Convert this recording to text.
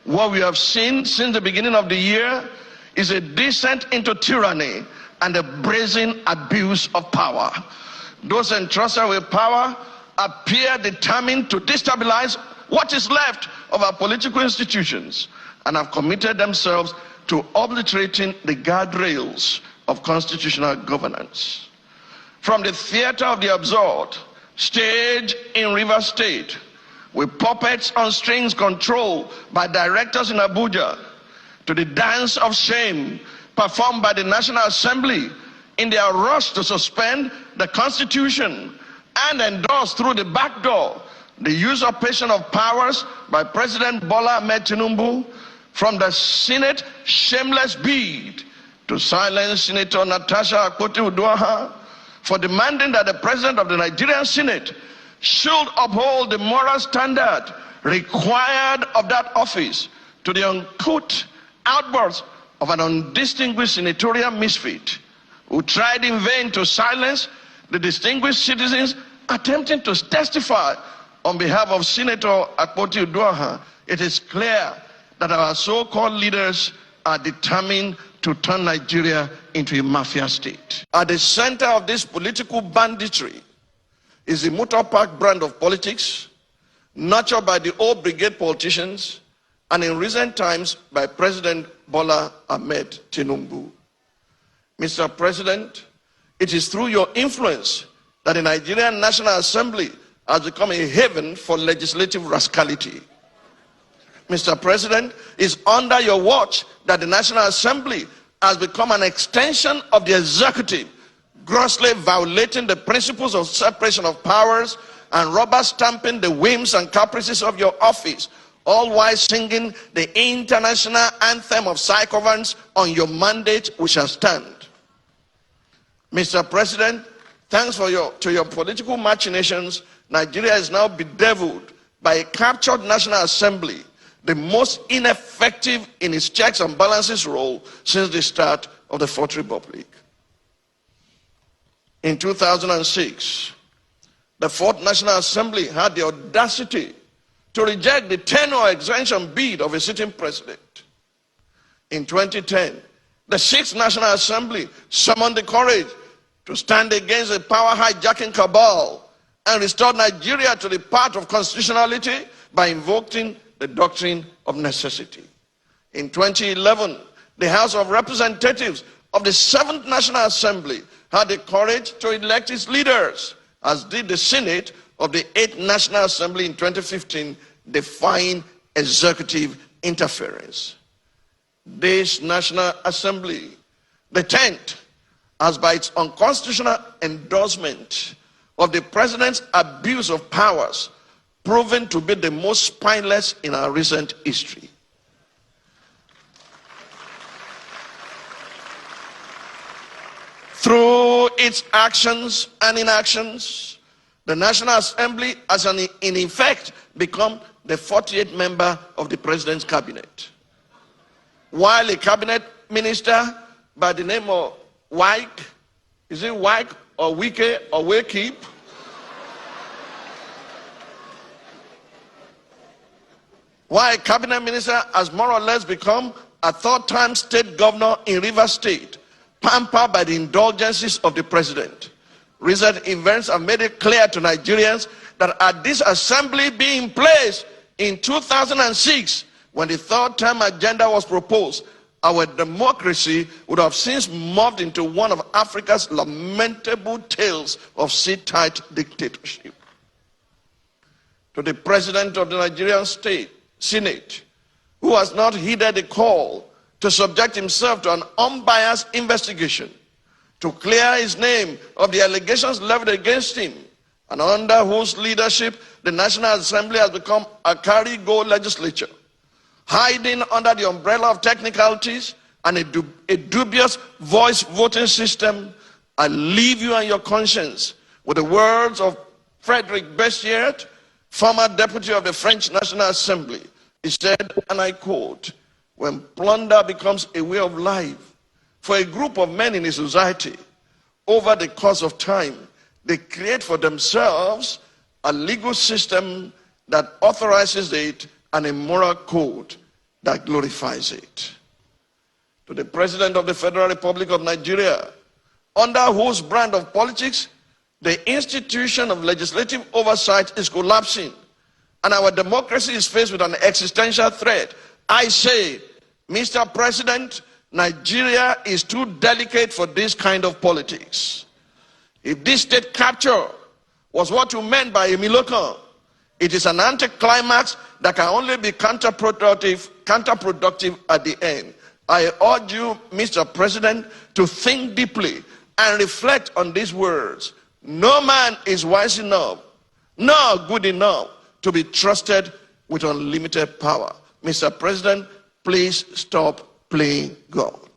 What we have seen since the beginning of the year is a descent into tyranny and a brazen abuse of power. Those entrusted with power appear determined to destabilize what is left of our political institutions and have committed themselves to obliterating the guardrails of constitutional governance. From the theater of the absurd, staged in Rivers State, with puppets on strings controlled by directors in Abuja, to the dance of shame performed by the National Assembly in their rush to suspend the Constitution and endorse through the back door the usurpation of powers by President Bola Ahmed Tinubu, from the Senate shameless bid to silence Senator Natasha Akpoti-Uduaghan for demanding that the President of the Nigerian Senate should uphold the moral standard required of that office, to the uncouth outbursts of an undistinguished senatorial misfit who tried in vain to silence the distinguished citizens attempting to testify on behalf of Senator Akpoti-Uduaghan. It is clear that our so-called leaders are determined to turn Nigeria into a mafia state. At the center of this political banditry is the motor park brand of politics, nurtured by the old brigade politicians, and in recent times by President Bola Ahmed Tinubu. Mr. President, it is through your influence that the Nigerian National Assembly has become a haven for legislative rascality. Mr. President, it's under your watch that the National Assembly has become an extension of the executive, grossly violating the principles of separation of powers and rubber stamping the whims and caprices of your office, all while singing the international anthem of psychoviolence on your mandate, which shall stand. Mr. President, thanks to your political machinations, Nigeria is now bedeviled by a captured National Assembly, the most ineffective in its checks and balances role since the start of the Fourth Republic. In 2006, the Fourth National Assembly had the audacity to reject the tenure extension bid of a sitting president. In 2010, the Sixth National Assembly summoned the courage to stand against the power hijacking cabal and restore Nigeria to the path of constitutionality by invoking the doctrine of necessity. In 2011, the House of Representatives of the Seventh National Assembly had the courage to elect its leaders, as did the Senate of the Eighth National Assembly in 2015, defying executive interference. This National Assembly, the 10th, has by its unconstitutional endorsement of the President's abuse of powers proven to be the most spineless in our recent history. Through its actions and inactions, the National Assembly has in effect become the 48th member of the President's cabinet. While a cabinet minister by the name of Wike, is it Wike or Wike or Wakeep? Why a cabinet minister has more or less become a third-time state governor in Rivers State, pampered by the indulgences of the president. Recent events have made it clear to Nigerians that had this assembly been in place in 2006, when the third-term agenda was proposed, our democracy would have since morphed into one of Africa's lamentable tales of sit-tight dictatorship. To the president of the Nigerian Senate, who has not heeded the call to subject himself to an unbiased investigation, to clear his name of the allegations leveled against him, and under whose leadership the National Assembly has become a carry-go legislature, hiding under the umbrella of technicalities and a dubious voice voting system, I leave you and your conscience with the words of Frédéric Bessières, former deputy of the French National Assembly. He said, and I quote, "When plunder becomes a way of life for a group of men in a society, over the course of time, they create for themselves a legal system that authorizes it and a moral code that glorifies it. To the President of the Federal Republic of Nigeria, under whose brand of politics the institution of legislative oversight is collapsing and our democracy is faced with an existential threat, I say, Mr. President, Nigeria is too delicate for this kind of politics. If this state capture was what you meant by a Milokan, it is an anticlimax that can only be counterproductive at the end. I urge you, Mr. President, to think deeply and reflect on these words. No man is wise enough, nor good enough to be trusted with unlimited power. Mr. President, please stop playing God.